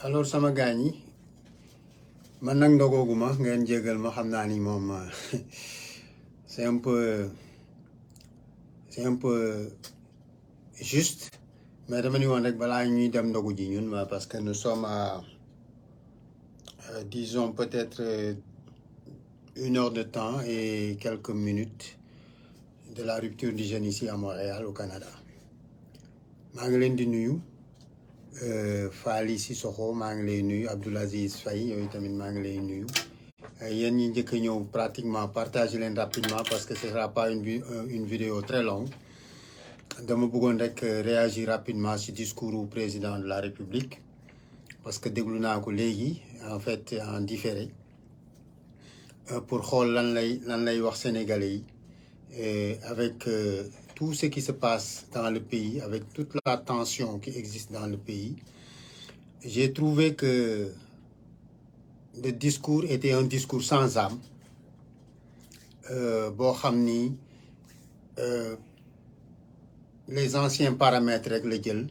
alors sama gaañ yi man nag ndogooguma ngeen jégal ma xam naa ni moom c'est un peu c'est un peu juste mais dama ni woon rek balaa ñuy dem ndogu ji ñun parce que nous sommes à disons peut-être 1 heure de temps et quelques minutes de la rupture du jeûne ici à Montréal au Canada maa ngi leen di nuyu Fally Cissokho maa ngi lay nuyu Abdoul Aziz Faye yooyu tamit maa ngi lay nuyu yéen ñi njëkk a ñëw pratiquement partagez leen rapidement parce que ce sera pas une vidéo très longue dama bëggoon rek réagir rapidement ci discours du président de la République parce que déglu naa ko léegi en fait en différé pour xool lan lay wax sénégalais yi avec tout ce qui se passe dans le pays, avec toute la tension qui existe dans le pays. J'ai trouvé que le discours était un discours sans âme. Boo xam ni les anciens paramètres rek la jël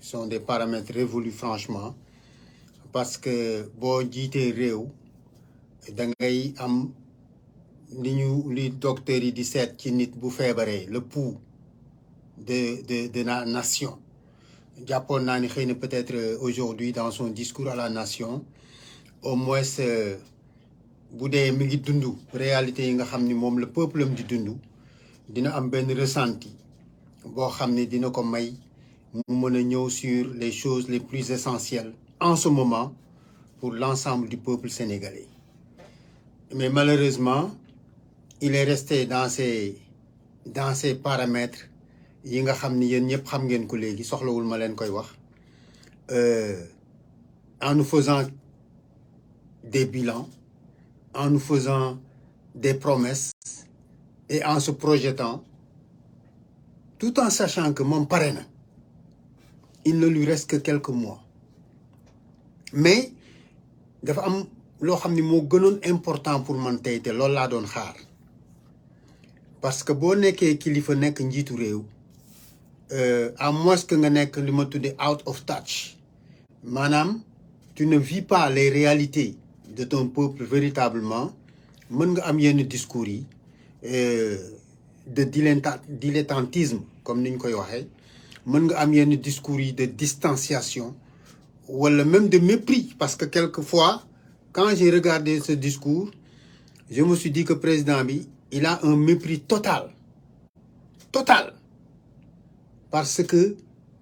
sont des paramètres révolus franchement parce que boo jiitee réew da ngay am li docteur yi di seet ci nit bu feebaree le pouls de la nation jàppoon naa ni xëy na peut-être aujourd'hui dans son discours à la nation au moins bu dee mi ngi dund réalité yi nga xam ni moom le peuple am di dund dina am benn ressenti boo xam ni dina ko may mu mën a ñëw sur les choses les plus essentielles en ce moment pour l'ensemble du peuple sénégalais mais malheureusement il est resté dans ces paramètres yi nga xam ni yéen ñëpp xam ngeen ko léegi soxlawul ma leen koy wax en nous faisant des bilans en nous faisant des promesses et en se projetant tout en sachant que moom pare na il ne lui reste que quelques mois mais dafa am loo xam ni moo gënoon important pour man tey te loolu laa doon xaar parce que boo nekkee kilifa nekk njiitu réew à moins que nga nekk li ma tuddee out of touch maanaam tu ne vis pas les réalités de ton peuple véritablement mën nga am yenn discours yi de dilettantisme comme ni ñu koy waxee mën nga am yenn discours yi de distanciation wala même de mépris parce que quelquefois quand j'ai regardé ce discours je me suis dit que président bi il a un mépris total parce que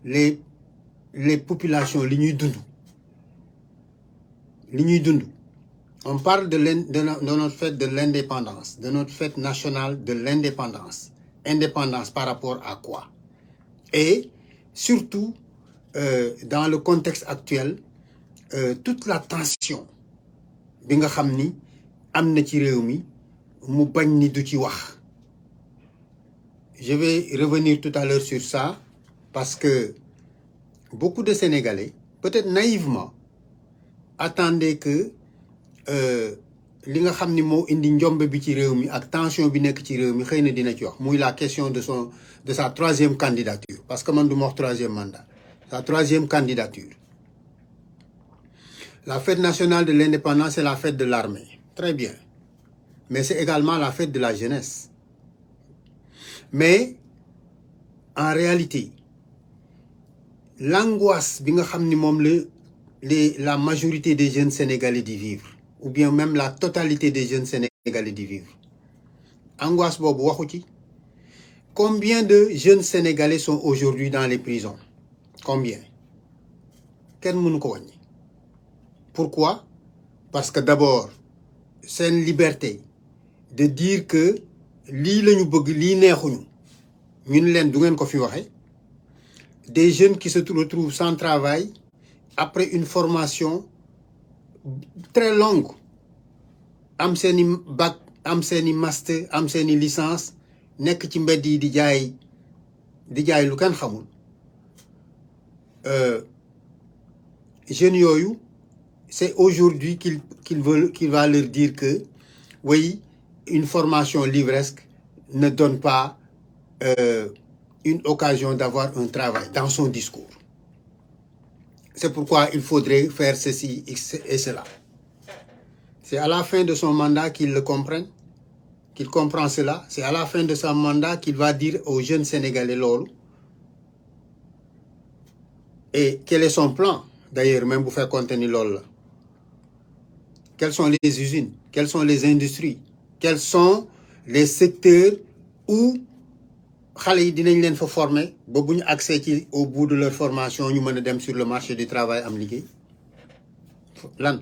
les populations li ñuy dund on parle de notre fête de l'indépendance de notre fête nationale de l'indépendance indépendance par rapport à quoi et surtout dans le contexte actuel toute la tension bi nga xam ni am na ci réew mi mu bañ ni du ci wax je vais revenir tout à l'heure sur ça parce que beaucoup de Sénégalais peut-être naïvement attendaient que li nga xam ni moo indi njombe bi ci réew mi ak tension bi nekk ci réew mi xëy na dina ci wax muy la question de sa troisième candidature parce que man du ma wax troisième mandat sa troisième candidature la fête nationale de l'indépendance c'est la fête de l'armée très bien mais c'est également la fête de la jeunesse mais en réalité l'angoisse bi nga xam ni moom la majorité des jeunes sénégalais di vivre ou bien même la totalité des jeunes sénégalais di vivre angoisse boobu waxu ci combien de jeunes sénégalais sont aujourd'hui dans les prisons combien kenn mënu ko wàññi pourquoi parce que d'abord seen liberté de dire que lii lañu bëgg lii neexuñu ñun leen du ngeen ko fi waxe des jeunes qui se retrouvent sans travail après une formation très longue am seeni bac am seeni master am seeni licence nekk ci mbedd yi di jaay lu kenn xamul jeunes yooyu c'est aujourd'hui qu'il va leur dire que oui une formation livresque ne donne pas une occasion d'avoir un travail dans son discours c'est pourquoi il faudrait faire ceci et cela. C'est à la fin de son mandat qu'il le comprenne, qu'il comprend cela. C'est à la fin de son mandat qu'il va dire aux jeunes Sénégalais loolu. Et quel est son plan? D'ailleurs, même pour faire contenir loolu la. Quelles sont les usines? Quelles sont les industries? Quels sont les secteurs où xale yi dinañ leen fa former ba bu ñu accès ci au bout de leur formation ñu mën a dem sur le marché du travail am liggéey lan?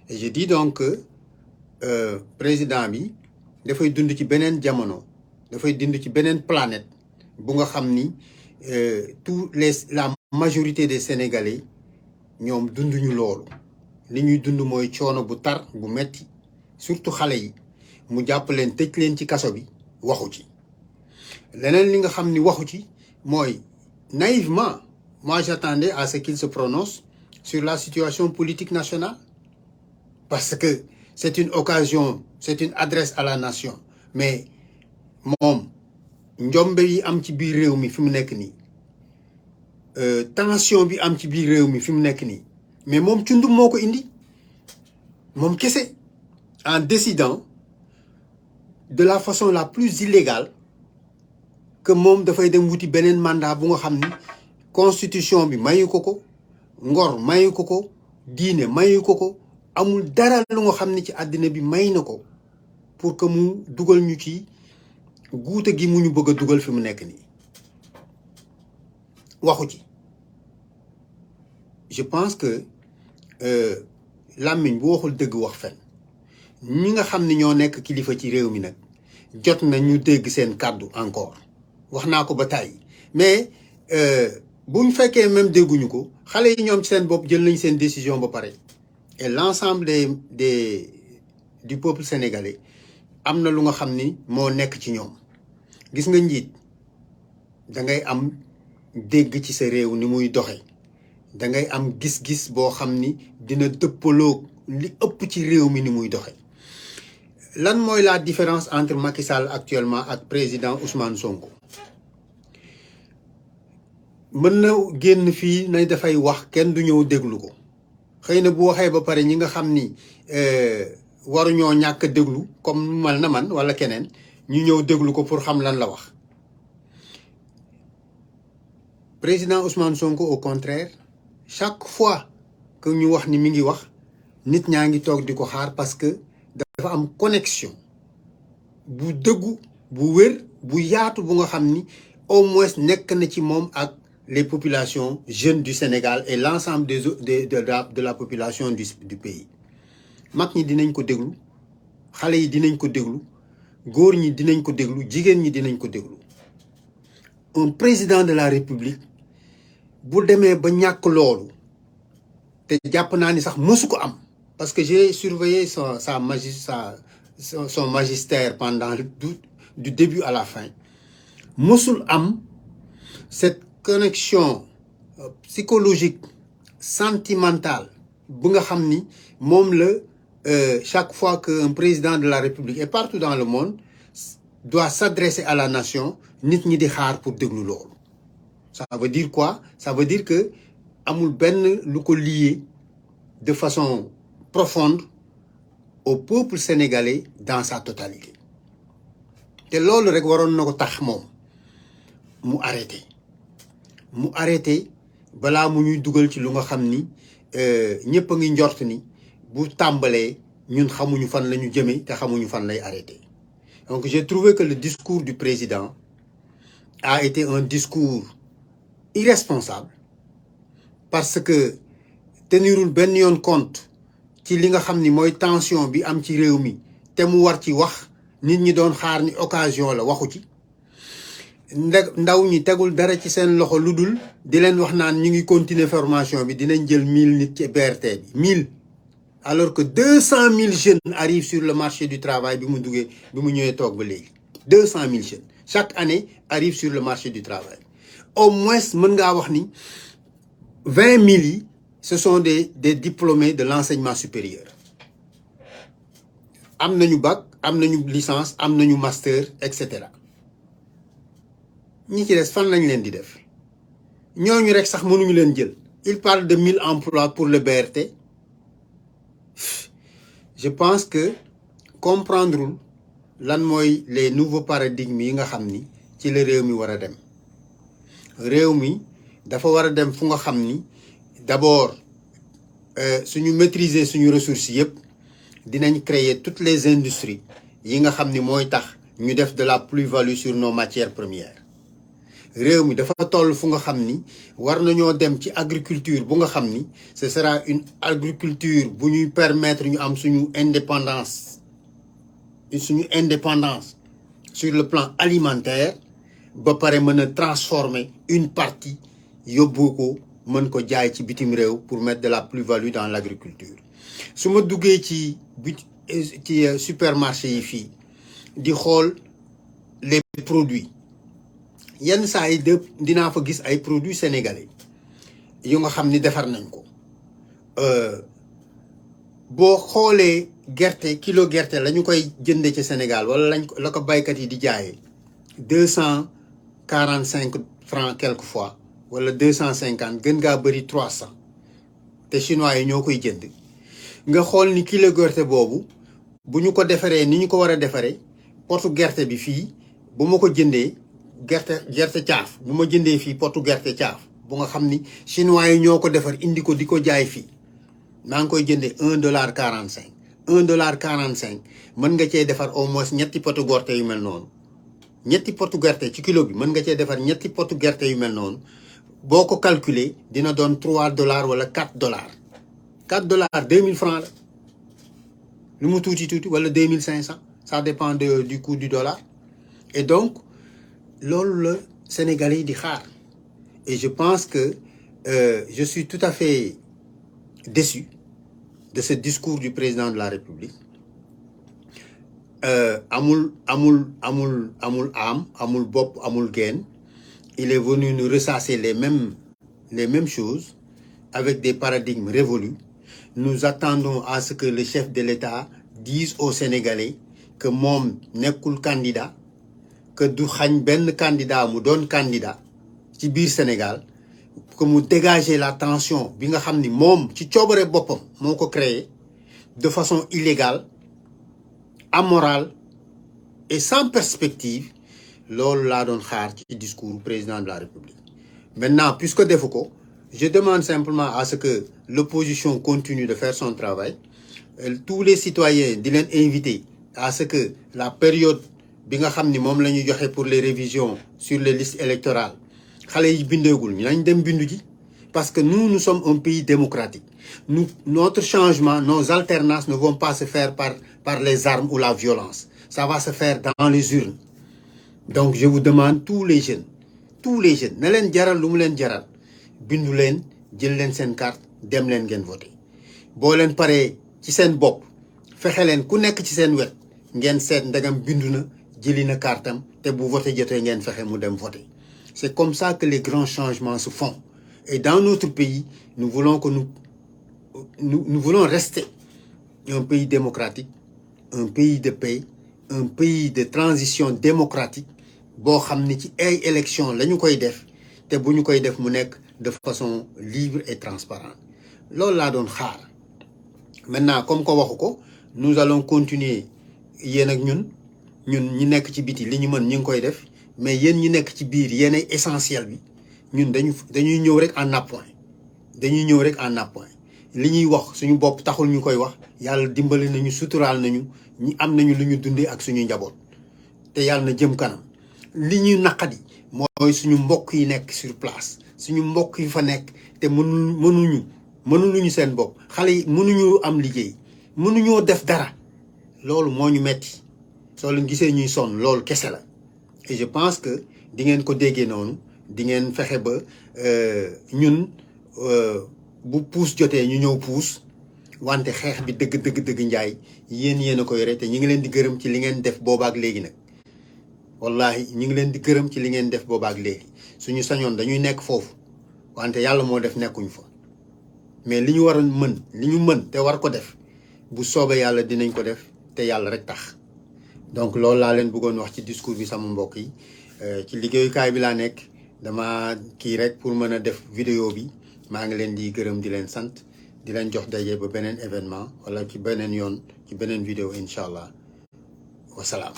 Et je dis donc que président bi dafay dund ci beneen jamono, dafay dund ci beneen planète bu nga xam ni la majorité des Sénégalais ñoom dunduñu loolu. Li ñuy dund mooy coono bu tar bu metti, surtout xale yi mu jàpp leen tëj leen ci kaso bi waxu ci. Leneen li nga xam ni waxu ci mooy naïvement, moi j'attendais à ce qu'il se prononce sur la situation politique nationale, parce que c'est une occasion, c'est une adresse à la nation. Mais moom njombe yi am ci biir réew mi fi mu nekk nii, tension bi am ci biir réew mi fi mu nekk nii, mais moom cundum moo ko indi moom kese, en décidant de la façon la plus illégale que moom dafay dem wuti beneen mandat bu nga xam ni constitution bi mayu ko ko, ngor mayu ko ko, diine mayu ko ko, amul dara lu nga xam ni ci àddina bi may na ko pour que mu dugal ñu ci guute gi mu ñu bëgg a dugal fi mu nekk nii. waxu ci. Je pense que làmmiñ bu waxul dëgg wax fen. ñi nga xam ni ñoo nekk kilifa ci réew mi nag jot na ñu dégg seen kàddu encore. wax naa ko ba tàyyi mais buñ fekkee même dégguñu ko xale yi ñoom ci seen bopp jël nañ seen décision ba pare. Et l'ensemble du peuple sénégalais am na lu nga xam ni moo nekk ci ñoom. Gis nga njiit da ngay am dégg ci sa réew ni muy doxe, da ngay am gis-gis boo xam ni dina dëppaloo li ëpp ci réew mi ni muy doxe. Lan mooy la différence entre Macky Sall actuellement ak président Ousmane Sonko? mën na génn fii nañ dafay wax kenn du ñëw déglu ko. xëy na bu waxee ba pare ñi nga xam ni waruñoo ñàkk a déglu comme mal na man wala keneen ñu ñëw déglu ko pour xam lan la wax. Président Ousmane Sonko au contraire chaque fois que ñu wax ni mi ngi wax nit ñaa ngi toog di ko xaar parce que dafa am connexion bu dëggu bu wér bu yaatu bu nga xam ni au moins nekk na ci moom ak les populations jeunes du Sénégal et l'ensemble de la population du pays. mag ñi dinañ ko déglu, xale yi dinañ ko déglu, góor ñi dinañ ko déglu, jigéen ñi dinañ ko déglu. Un président de la République bu demee ba ñàkk loolu te jàpp naa ni sax mësu ko am, parce que j'ai surveillé son magistère pendant du début à la fin. mësul am cette connexion psychologique sentimentale bu nga xam ni moom la chaque fois qu'un président de la République et partout dans le monde doit s'adresser à la nation nit ñi di xaar pour déglu loolu. Ça veut dire quoi? Ça veut dire que amul benn lu ko lié de façon profonde au peuple sénégalais dans sa totalité. te loolu rek waroon na ko tax moom mu arrêté balaa mu ñuy dugal ci lu nga xam ni ñëpp a ngi njort ni bu tàmbalee ñun xamuñu fan la ñu jëmee te xamuñu fan lay arrêté. Donc j'ai trouvé que le discours du président a été un discours irresponsable parce que tenirul benn yoon compte ci li nga xam ni mooy tension bi am ci réew mi te mu war ci wax nit ñi doon xaar ni occasion la waxu ci. ndaw ñi tegul dara ci seen loxo lu dul di leen wax naan ñu ngi continuer formation bi dinañ jël 1000 nit ci BRT bi 1000 alors que 200 000 jeunes arrivent sur le marché du travail bi mu ñëwee toog ba léegi 200 000 jeunes chaque année arrivent sur le marché du travail. Au moins mën ngaa wax ni 20 000 yi ce sont des diplômés de l'enseignement supérieur. am nañu bac am nañu licence am nañu master et cetera. ñi ci des fan lañ leen di def ñooñu rek sax mënuñu leen jël il parle de 1000 emplois pour le BRT. Je pense que comprendre lan mooy les nouveaux paradigmes yi nga xam ni ci la réew mi war a dem réew mi dafa war a dem fu nga xam ni d'abord suñu maîtriser suñu ressources yëpp dinañ créer toutes les industries yi nga xam ni mooy tax ñu def de la plus-value sur nos matières premières réew mi dafa toll fu nga xam ni war nañoo dem ci agriculture bu nga xam ni ce sera une agriculture bu ñuy permettre ñu am suñu indépendance sur le plan alimentaire ba pare mën a transformer une partie yóbbu ko mën ko jaay ci bitim réew pour mettre de la plus-value dans l'agriculture su ma duggee ci supermarché yi fii di xool les produits yenn saa yi dinaa fa gis ay produits sénégalais yu nga xam ni defar nañ ko boo xoolee gerte kilo gerte la ñu koy jënde ci Sénégal wala la ko baykat yi di jaayee 245 francs quelquefois wala 250 gën ngaa bëri 300 te chinois yi ñoo koy jënd nga xool ni kilo gerte boobu bu ñu ko defaree ni ñu ko war a defaree potu gerte bi fii bu ma ko jëndee gerte caaf bu ma jëndee fii potu gerte caaf bu nga xam ni chinois yi ñoo ko defar indi ko di ko jaay fii maa ngi koy jëndee $1.45 $1.45 mën nga cee defar au moins ñetti potu gerte yu mel noonu ñetti potu gerte ci kilo bi mën nga cee defar ñetti potu gerte yu mel noonu boo ko calculer dina doon $3 wala $4 $4 2000 francs la lu mu tuuti wala 2500 ça dépend du coût du dollar et donc loolu la Sénégalais yi di xaar et je pense que je suis tout à fait déçu de ce discours du président de la République amul bopp amul genn il est venu nous ressasser les mêmes choses avec des paradigmes révolus nous attendons à ce que le chef de l'État dise aux Sénégalais que moom nekkul candidat que du xañ benn candidat mu doon candidat ci biir Sénégal que mu dégager la tension bi nga xam ni moom ci coobare boppam moo ko créé de façon illégale amorale et sans perspective loolu laa doon xaar ci discours président de la République maintenant puisque defu ko je demande simplement à ce que l'opposition continue de faire son travail tous les citoyens di leen inviter à ce que la période bi nga xam ni moom la ñuy joxe pour les révisions sur les listes électorales xale yi bindeegul ñu nañ dem bindu ji parce que nous sommes un pays démocratique notre changement nos alternances ne vont pas se faire par les armes ou la violence ça va se faire dans les urnes donc je vous demande tous les jeunes na leen jaral lu mu leen jaral bindu leen jël leen seen carte dem leen ngeen voter boo leen paree ci seen bopp fexe leen ku nekk ci seen wet ngeen seet ndegam bindu na jëli na kartam te bu voter jotee ngeen fexe mu dem voter c'est comme ça que les grands changements se font et dans notre pays nous voulons rester un pays démocratique un pays de paix un pays de transition démocratique boo xam ni ci ay élection la ñu koy def te bu ñu koy def mu nekk de façon libre et transparente loolu laa doon xaar maintenant comme ko waxu ko nous allons continuer yéen ak ñun ñi nekk ci biti li ñu mën ñu ngi koy def mais yéen ñi nekk ci biir yéen ay essentiel bi ñun dañuy ñëw rek en appoint li ñuy wax suñu bopp taxul ñu koy wax yàlla dimbali nañu suturaal nañu ñi am nañu lu ñu dundee ak suñu njaboot te yàlla na jëm kanam li ñuy naqadi mooy suñu mbokk yi nekk sur place suñu mbokk yi fa nekk te mënuñu seen bopp xale yi mënuñu am liggéey mënuñoo def dara loolu moo ñu metti soo leen gisee ñuy sonn loolu kese la et je pense que di ngeen ko déggee noonu di ngeen fexe ba ñun bu puus jotee ñu ñëw puus wante xeex bi dëgg njaay yéen a ko yore te ñu ngi leen di gërëm ci li ngeen def boobaak léegi nag wallahi ñu ngi leen di gërëm ci li ngeen def boobaak léegi suñu sañoon dañuy nekk foofu wante yàlla moo def nekkuñu fa mais li ñu war a li ñu mën te war ko def bu soobee yàlla dinañ ko def te yàlla rek tax donc loolu laa leen bëggoon wax ci discours bi sama mbokk yi ci liggéeyukaay bi laa nekk dama kii rek pour mën a def vidéo bi maa ngi leen di gërëm di leen sant di leen jox daje ba beneen événement wala ci beneen yoon ci beneen vidéo incha allah wasalaam